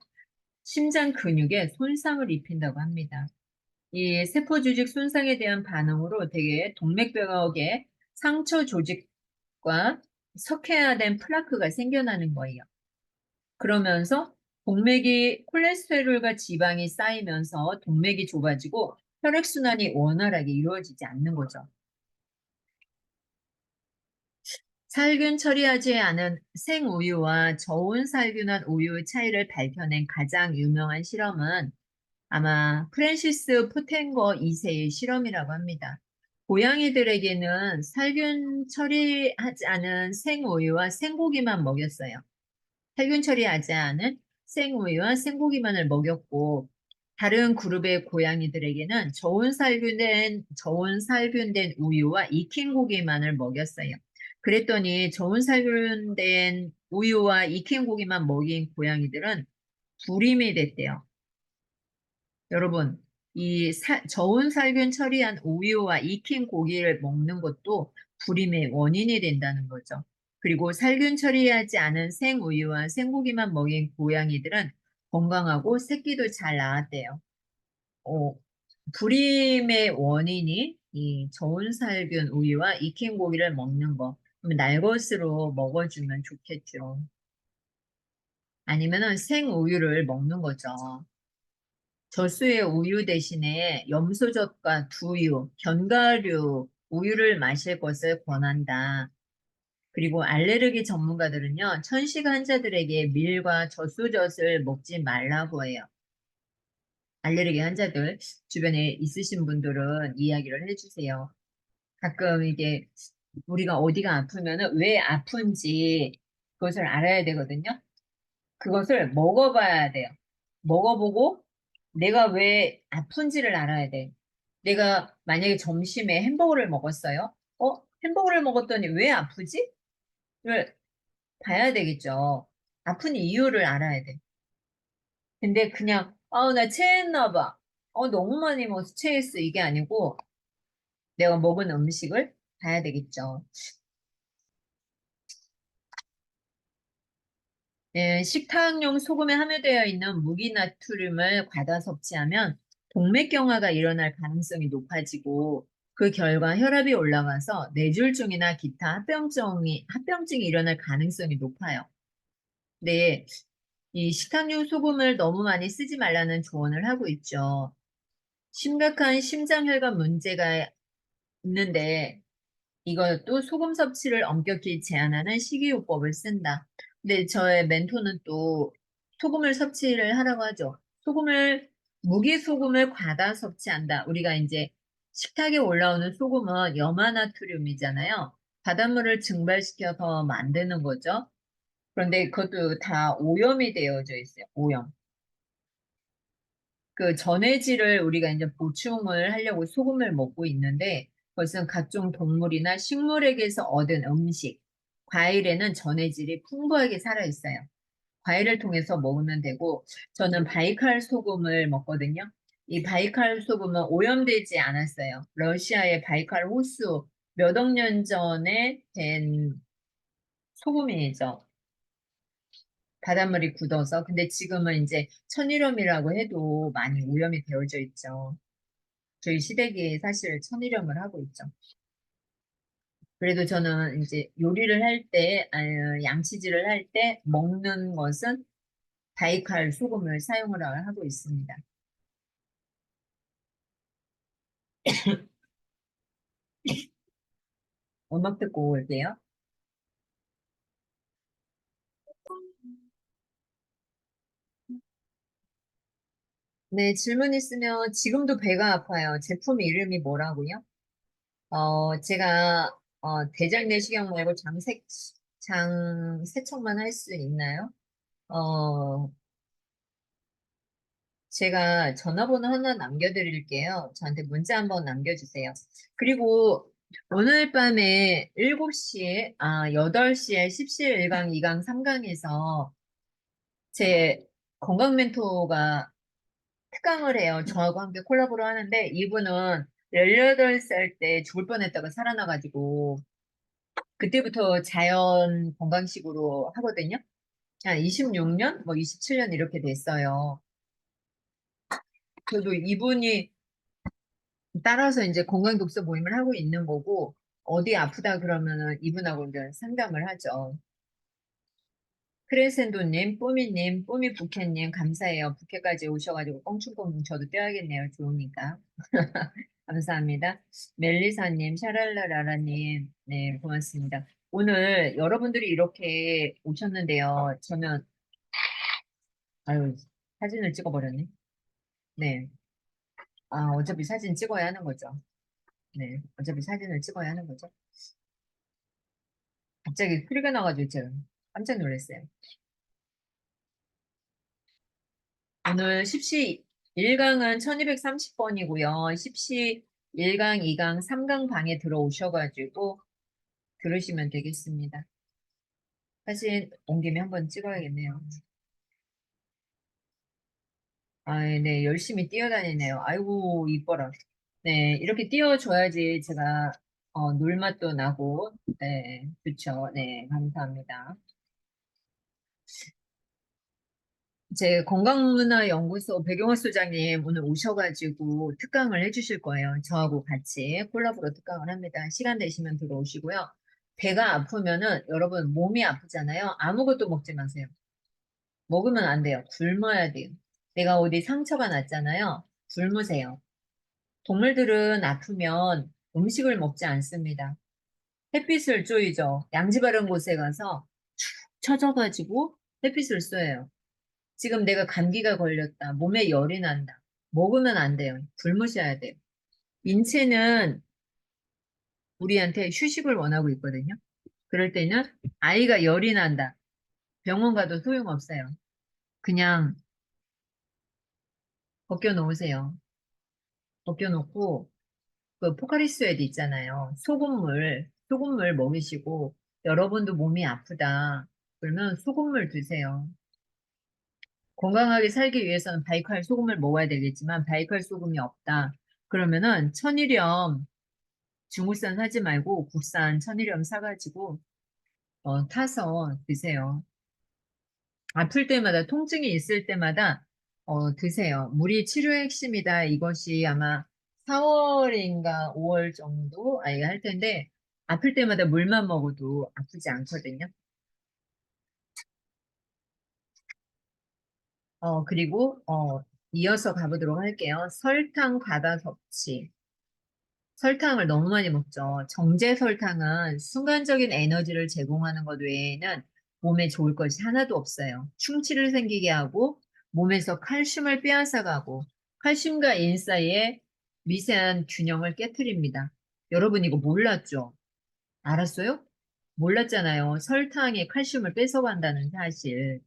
심장 근육에 손상을 입힌다고 합니다. 이 세포 조직 손상에 대한 반응으로 되게 동맥벽에 상처 조직과 석회화된 플라크가 생겨나는 거예요. 그러면서 동맥이 콜레스테롤과 지방이 쌓이면서 동맥이 좁아지고 혈액순환이 원활하게 이루어지지 않는 거죠. 살균 처리하지 않은 생우유와 저온 살균한 우유의 차이를 밝혀낸 가장 유명한 실험은 아마 프랜시스 포텐거 2세의 실험이라고 합니다. 고양이들에게는 살균 처리하지 않은 생우유와 생고기만 먹였어요. 살균 처리하지 않은 생우유와 생고기만을 먹였고, 다른 그룹의 고양이들에게는 저온 살균된 우유와 익힌 고기만을 먹였어요. 그랬더니 저온 살균된 우유와 익힌 고기만 먹인 고양이들은 불임이 됐대요. 여러분, 저온 살균 처리한 우유와 익힌 고기를 먹는 것도 불임의 원인이 된다는 거죠. 그리고 살균 처리하지 않은 생우유와 생고기만 먹인 고양이들은 건강하고 새끼도 잘 낳았대요. 어, 불임의 원인이 이 저온 살균 우유와 익힌 고기를 먹는 거. 그럼 날 것으로 먹어주면 좋겠죠. 아니면은 생우유를 먹는 거죠. 젖소의 우유 대신에 염소젖과 두유, 견과류, 우유를 마실 것을 권한다. 그리고 알레르기 전문가들은요, 천식 환자들에게 밀과 젖소젖을 먹지 말라고 해요. 알레르기 환자들 주변에 있으신 분들은 이야기를 해주세요. 가끔 이게 우리가 어디가 아프면은 왜 아픈지 그것을 알아야 되거든요. 그것을 먹어봐야 돼요. 먹어보고 내가 왜 아픈지를 알아야 돼. 내가 만약에 점심에 햄버거를 먹었어요. 햄버거를 먹었더니 왜 아프지? 를 봐야 되겠죠. 아픈 이유를 알아야 돼. 근데 그냥 나 체했나 봐. 너무 많이 먹어서 체했어. 이게 아니고 내가 먹은 음식을 봐야 되겠죠. 네, 식탁용 소금에 함유되어 있는 무기나트륨을 과다 섭취하면 동맥경화가 일어날 가능성이 높아지고 그 결과 혈압이 올라가서 뇌졸중이나 기타 합병증이 일어날 가능성이 높아요. 네, 이 식탁용 소금을 너무 많이 쓰지 말라는 조언을 하고 있죠. 심각한 심장혈관 문제가 있는데 이것도 소금 섭취를 엄격히 제한하는 식이요법을 쓴다. 근데 저의 멘토는 또 소금을 섭취를 하라고 하죠. 무기소금을 과다 섭취한다. 우리가 이제 식탁에 올라오는 소금은 염화나트륨이잖아요. 바닷물을 증발시켜서 만드는 거죠. 그런데 그것도 다 오염이 되어져 있어요. 오염. 그 전해질을 우리가 이제 보충을 하려고 소금을 먹고 있는데 그것은 각종 동물이나 식물에게서 얻은 음식, 과일에는 전해질이 풍부하게 살아 있어요. 과일을 통해서 먹으면 되고 저는 바이칼 소금을 먹거든요. 이 바이칼 소금은 오염되지 않았어요. 러시아의 바이칼 호수 몇 억 년 전에 된 소금이죠. 바닷물이 굳어서. 근데 지금은 이제 천일염이라고 해도 많이 오염이 되어져 있죠. 저희 시댁이 사실 천일염을 하고 있죠. 그래도 저는 이제 요리를 할 때, 양치질을 할 때 먹는 것은 바이칼 소금을 사용을 하고 있습니다. 음악 듣고 올게요. 네, 질문 있으면 지금도 배가 아파요. 제품 이름이 뭐라고요? 제가 대장 내시경 말고 장세척만 할 수 있나요? 어, 제가 전화번호 하나 남겨드릴게요. 저한테 문자 한번 남겨주세요. 그리고 오늘 밤에 7시에, 8시에 17 1강, 2강, 3강에서 제 건강 멘토가 특강을 해요. 저하고 함께 콜라보를 하는데 이분은 18살 때 죽을 뻔했다가 살아나가지고 그때부터 자연 건강식으로 하거든요. 한 26년, 뭐 27년 이렇게 됐어요. 저도 이분이 따라서 이제 건강 독서 모임을 하고 있는 거고, 어디 아프다 그러면은 이분하고 이제 상담을 하죠. 크레센도님, 뽀미님, 뽀미부캐님, 감사해요. 부캐까지 오셔가지고 껑충껑충 저도 떼야겠네요. 좋으니까. 감사합니다. 멜리사님, 샤랄라라라님, 네, 고맙습니다. 오늘 여러분들이 이렇게 오셨는데요. 저는, 아유, 사진을 찍어버렸네. 네. 아, 어차피 사진 찍어야 하는 거죠. 네. 어차피 사진을 찍어야 하는 거죠. 갑자기 소리가 나가지고 제가 깜짝 놀랐어요. 오늘 10시 1강은 1230번이고요. 10시 1강, 2강, 3강 방에 들어오셔가지고 들으시면 되겠습니다. 사진 온 김에 한번 찍어야겠네요. 아, 네, 열심히 뛰어다니네요. 아이고, 이뻐라. 네, 이렇게 뛰어줘야지 제가 놀맛도 나고, 네, 좋죠. 네, 감사합니다. 제 건강문화연구소 배경호 소장님 오늘 오셔가지고 특강을 해주실 거예요. 저하고 같이 콜라보로 특강을 합니다. 시간 되시면 들어오시고요. 배가 아프면은 여러분 몸이 아프잖아요. 아무것도 먹지 마세요. 먹으면 안 돼요. 굶어야 돼요. 내가 어디 상처가 났잖아요. 굶으세요. 동물들은 아프면 음식을 먹지 않습니다. 햇빛을 쬐이죠. 양지 바른 곳에 가서 축 처져가지고 햇빛을 쏘여요. 지금 내가 감기가 걸렸다. 몸에 열이 난다. 먹으면 안 돼요. 굶으셔야 돼요. 인체는 우리한테 휴식을 원하고 있거든요. 그럴 때는 아이가 열이 난다. 병원 가도 소용없어요. 그냥 벗겨놓으세요. 벗겨놓고 그 포카리 스웨트 있잖아요. 소금물 먹이시고 여러분도 몸이 아프다. 그러면 소금물 드세요. 건강하게 살기 위해서는 바이칼 소금을 먹어야 되겠지만 바이칼 소금이 없다. 그러면은 천일염 중국산 사지 말고 국산 천일염 사가지고 타서 드세요. 아플 때마다 통증이 있을 때마다 드세요. 물이 치료의 핵심이다. 이것이 아마 4월인가 5월 정도 할 텐데 아플 때마다 물만 먹어도 아프지 않거든요. 그리고 이어서 가보도록 할게요. 설탕 과다 섭취. 설탕을 너무 많이 먹죠. 정제 설탕은 순간적인 에너지를 제공하는 것 외에는 몸에 좋을 것이 하나도 없어요. 충치를 생기게 하고 몸에서 칼슘을 빼앗아가고 칼슘과 인 사이의 미세한 균형을 깨트립니다. 여러분 이거 몰랐죠? 알았어요? 몰랐잖아요. 설탕이 칼슘을 뺏어간다는 사실.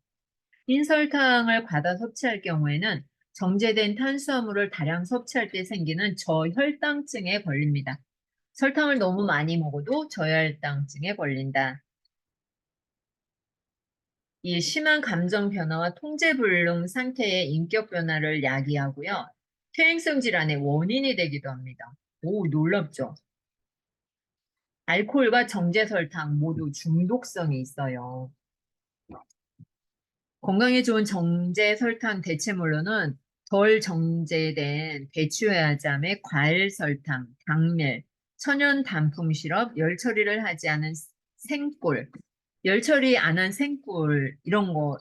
흰설탕을 과다 섭취할 경우에는 정제된 탄수화물을 다량 섭취할 때 생기는 저혈당증에 걸립니다. 설탕을 너무 많이 먹어도 저혈당증에 걸린다. 이 심한 감정 변화와 통제불능 상태의 인격 변화를 야기하고요. 퇴행성 질환의 원인이 되기도 합니다. 오, 놀랍죠? 알코올과 정제설탕 모두 중독성이 있어요. 건강에 좋은 정제 설탕 대체물로는 덜 정제된 대추야잠의 과일 설탕, 당밀, 천연 단풍 시럽, 열 처리를 하지 않은 생꿀, 열 처리 안 한 생꿀 이런 거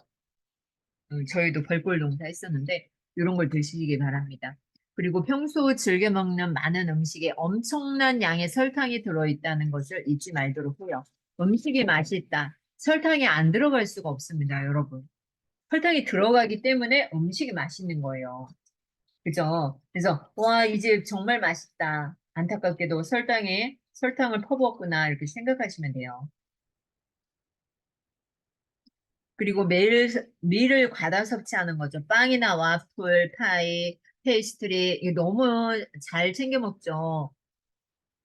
저희도 벌꿀 농사 했었는데 이런 걸 드시기 바랍니다. 그리고 평소 즐겨 먹는 많은 음식에 엄청난 양의 설탕이 들어있다는 것을 잊지 말도록 해요. 음식이 맛있다. 설탕이 안 들어갈 수가 없습니다, 여러분. 설탕이 들어가기 때문에 음식이 맛있는 거예요. 그죠? 그래서, 와, 이 집 정말 맛있다. 안타깝게도 설탕을 퍼부었구나. 이렇게 생각하시면 돼요. 그리고 밀을 과다 섭취하는 거죠. 빵이나 와플, 파이, 페이스트리, 이거 너무 잘 챙겨 먹죠.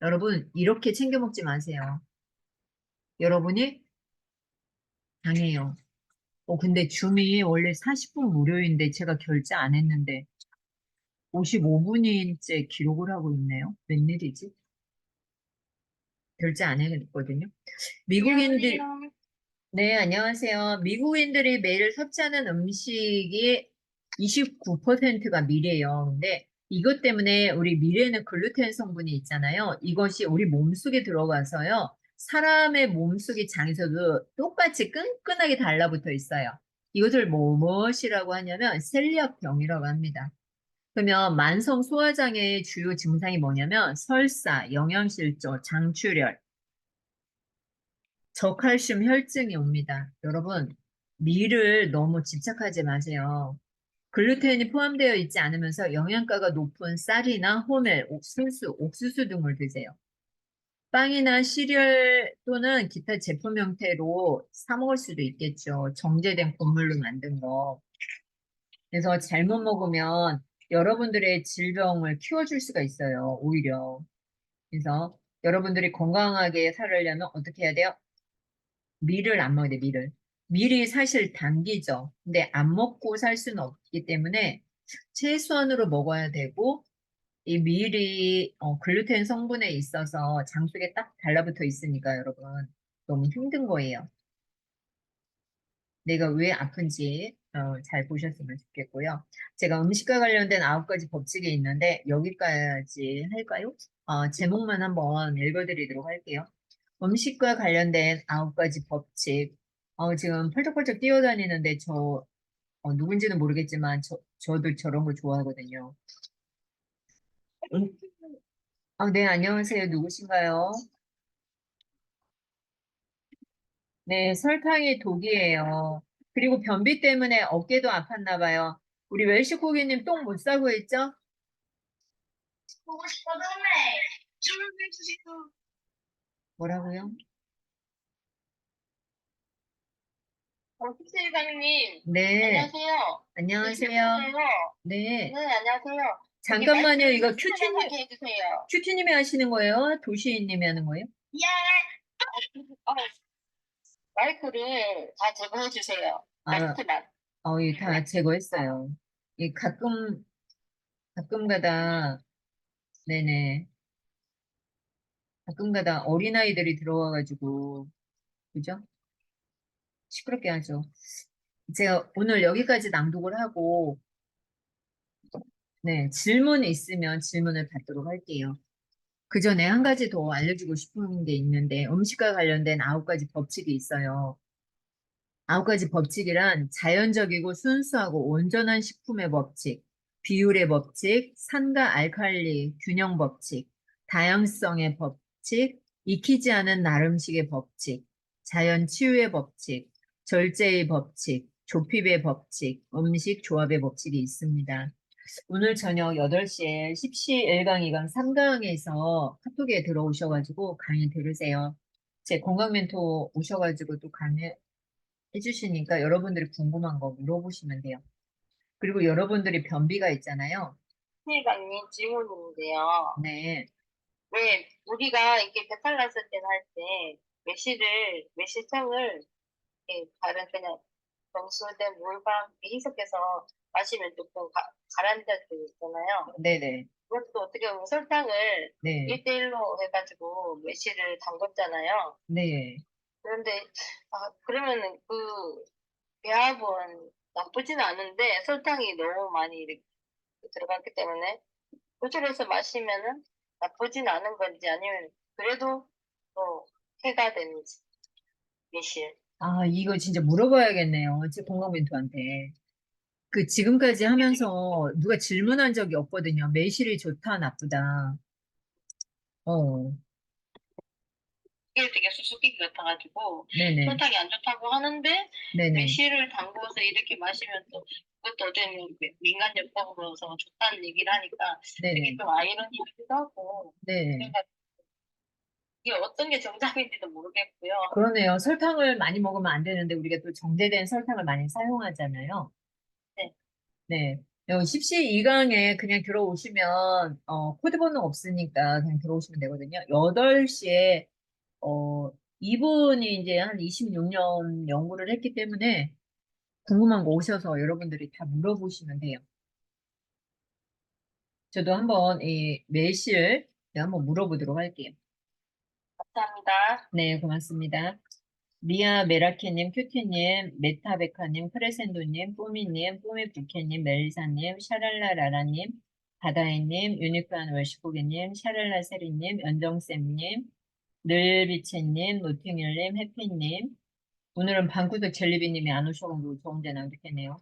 여러분, 이렇게 챙겨 먹지 마세요. 여러분이 당해요. 근데 줌이 원래 40분 무료인데 제가 결제 안 했는데 55분인째 기록을 하고 있네요. 웬일이지? 결제 안 했거든요. 미국인들, 네, 안녕하세요. 미국인들이 매일 섭취하는 음식이 29%가 밀이에요. 근데 이것 때문에 우리 밀에는 글루텐 성분이 있잖아요. 이것이 우리 몸속에 들어가서요. 사람의 몸속의 장에서도 똑같이 끈끈하게 달라붙어 있어요. 이것을 무엇이라고 하냐면 셀리악병이라고 합니다. 그러면 만성 소화장애의 주요 증상이 뭐냐면 설사, 영양실조, 장출혈, 저칼슘 혈증이 옵니다. 여러분, 밀을 너무 집착하지 마세요. 글루텐이 포함되어 있지 않으면서 영양가가 높은 쌀이나 호밀, 옥수수, 옥수수 등을 드세요. 빵이나 시리얼 또는 기타 제품 형태로 사 먹을 수도 있겠죠. 정제된 곡물로 만든 거. 그래서 잘못 먹으면 여러분들의 질병을 키워줄 수가 있어요. 오히려. 그래서 여러분들이 건강하게 살으려면 어떻게 해야 돼요? 밀을 안 먹어야 돼, 밀을. 밀이 사실 당기죠. 근데 안 먹고 살 수는 없기 때문에 최소한으로 먹어야 되고, 이 밀이 글루텐 성분에 있어서 장 속에 딱 달라붙어 있으니까 여러분 너무 힘든 거예요. 내가 왜 아픈지 잘 보셨으면 좋겠고요. 제가 음식과 관련된 9가지 법칙이 있는데 여기까지 할까요? 제목만 한번 읽어드리도록 할게요. 음식과 관련된 9가지 법칙. 지금 펄쩍펄쩍 뛰어다니는데 누군지는 모르겠지만 저도 저런 거 좋아하거든요. 음, 네, 안녕하세요. 누구신가요? 네, 설탕이 독이에요. 그리고 변비 때문에 어깨도 아팠나 봐요. 우리 웰시 고객님 똥 못 싸고 있죠? 보고 싶거든요. 좀 해주세요. 뭐라고요? 휘슬강님, 네, 안녕하세요. 안녕하세요. 휘슬강이에요. 네, 네, 안녕하세요. 여기 잠깐만요. 마이크를 이거 좀 편안하게 해주세요. 큐티님이 하시는 거예요? 도시인님이 하는 거예요? 예! 어, 마이크를 다 제거해주세요. 아, 마스크만. 이거 다 제거했어요. 가끔 가다, 네네. 가끔 가다 어린아이들이 들어와가지고, 그죠? 시끄럽게 하죠. 제가 오늘 여기까지 낭독을 하고, 네, 질문이 있으면 질문을 받도록 할게요. 그 전에 한 가지 더 알려주고 싶은 게 있는데, 음식과 관련된 9가지 법칙이 있어요. 9가지 법칙이란 자연적이고 순수하고 온전한 식품의 법칙, 비율의 법칙, 산과 알칼리 균형 법칙, 다양성의 법칙, 익히지 않은 날음식의 법칙, 자연 치유의 법칙, 절제의 법칙, 조핍의 법칙, 음식 조합의 법칙이 있습니다. 오늘 저녁 8시에 10시 1강, 2강, 3강에서 카톡에 들어오셔가지고 강의 들으세요. 제 건강 멘토 오셔가지고 또 강의 해주시니까 여러분들이 궁금한 거 물어보시면 돼요. 그리고 여러분들이 변비가 있잖아요. 휘슬강님 질문인데요. 네, 왜 우리가 이렇게 배탈 났을 때는 할 때 매실청을 다른 그냥 정수된 물과 희석해서 마시면 조금 가라앉을 때 있잖아요. 네네, 그것도 어떻게 보면 설탕을 네, 1대1로 해가지고 매실을 담궜잖아요. 네. 그런데, 그러면은 그 배합은 나쁘진 않은데 설탕이 너무 많이 이렇게 들어갔기 때문에 조절해서 마시면은 나쁘진 않은 건지 아니면 그래도 또 해가 되는지, 매실. 이거 진짜 물어봐야겠네요. 제 건강 멘토한테. 지금까지 하면서 누가 질문한 적이 없거든요. 매실이 좋다, 나쁘다. 어, 이게 되게 수수께끼 같아가지고 네네, 설탕이 안 좋다고 하는데 네네, 매실을 담궈서 이렇게 마시면 또 그것도 어쩌면 민간요법으로서 좋다는 얘기를 하니까 되게 네네, 좀 아이러니하기도 하고 네. 그러니까 이게 어떤 게 정답인지도 모르겠고요. 그러네요. 설탕을 많이 먹으면 안 되는데 우리가 또 정제된 설탕을 많이 사용하잖아요. 네. 네. 여기 10시 2강에 그냥 들어오시면, 코드 번호 없으니까 그냥 들어오시면 되거든요. 8시에, 이분이 이제 한 26년 연구를 했기 때문에 궁금한 거 오셔서 여러분들이 다 물어보시면 돼요. 저도 한번 이 매실 한번 물어보도록 할게요. 감사합니다. 네, 고맙습니다. 미아 메라케님, 큐티님, 메타베카님, 크레센도님, 뽀미님, 뽀미부케님, 멜리사님, 샤랄라 라라님, 바다이님, 유니크한 월시고기님, 샤랄라 세리님, 연정쌤님, 늘비체님, 노팅일님, 해피님. 오늘은 방구석 젤리비님이 안 오셔가지고 저 혼자 낭독했네요.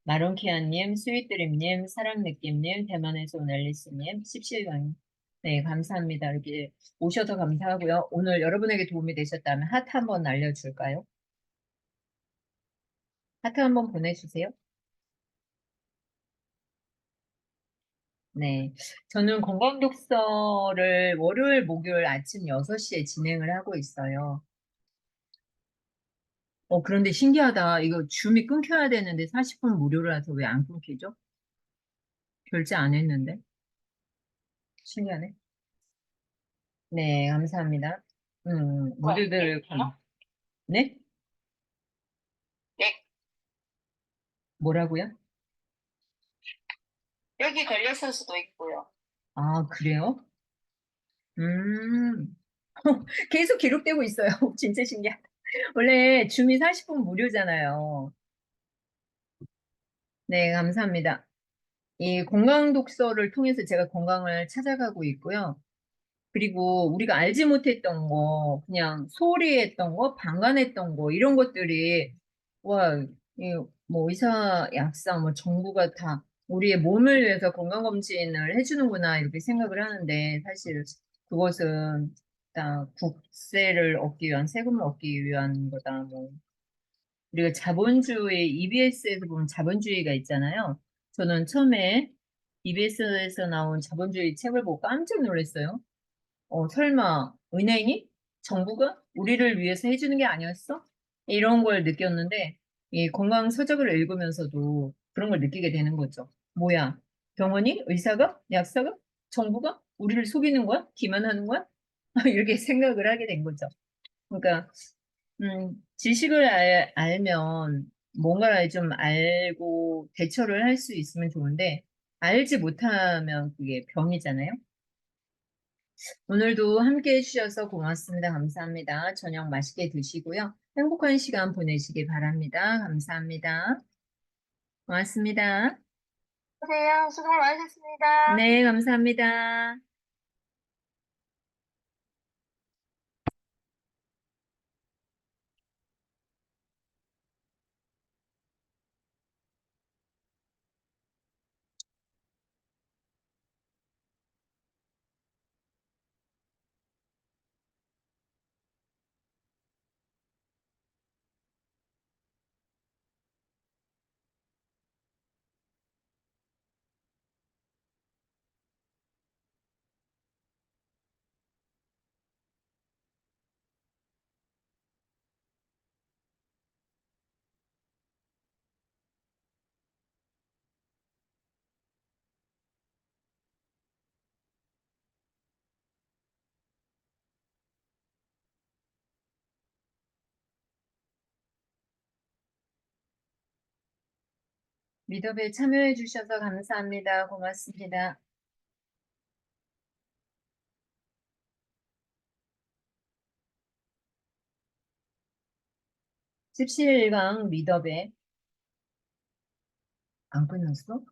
마론키아님, 스윗드림님, 사랑느낌님, 대만에서 온 앨리스님, 십시일강. 네, 감사합니다. 이렇게 오셔서 감사하고요. 오늘 여러분에게 도움이 되셨다면 하트 한번 날려줄까요? 하트 한번 보내주세요. 네. 저는 건강 독서를 월요일, 목요일 아침 6시에 진행을 하고 있어요. 그런데 신기하다. 이거 줌이 끊겨야 되는데 40분 무료라서 왜 안 끊기죠? 결제 안 했는데. 신기하네. 네, 감사합니다. 모두들 네? 네, 뭐라고요? 여기 걸렸을 수도 있고요. 아, 그래요? 음, 계속 기록되고 있어요. 진짜 신기하다. 원래 줌이 40분 무료잖아요. 네, 감사합니다. 이 건강 독서를 통해서 제가 건강을 찾아가고 있고요. 그리고 우리가 알지 못했던 거, 그냥 소홀히 했던 거, 방관했던 거, 이런 것들이, 와, 뭐 의사, 약사, 뭐 정부가 다 우리의 몸을 위해서 건강검진을 해주는구나, 이렇게 생각을 하는데, 사실 그것은 다 국세를 얻기 위한, 세금을 얻기 위한 거다, 뭐. 우리가 자본주의, EBS에서 보면 자본주의가 있잖아요. 저는 처음에 EBS에서 나온 자본주의 책을 보고 깜짝 놀랐어요. 설마 은행이 정부가 우리를 위해서 해주는 게 아니었어? 이런 걸 느꼈는데 이 건강 서적을 읽으면서도 그런 걸 느끼게 되는 거죠. 뭐야? 병원이? 의사가? 약사가? 정부가? 우리를 속이는 거야? 기만하는 거야? 이렇게 생각을 하게 된 거죠. 그러니까 지식을 알면 뭔가를 좀 알고 대처를 할 수 있으면 좋은데 알지 못하면 그게 병이잖아요. 오늘도 함께 해주셔서 고맙습니다. 감사합니다. 저녁 맛있게 드시고요. 행복한 시간 보내시기 바랍니다. 감사합니다. 고맙습니다. 안녕하세요. 수고 많으셨습니다. 네, 감사합니다. 미더에 참여해 주셔서 감사합니다. 고맙습니다. 17강 미더에 안 끝났어?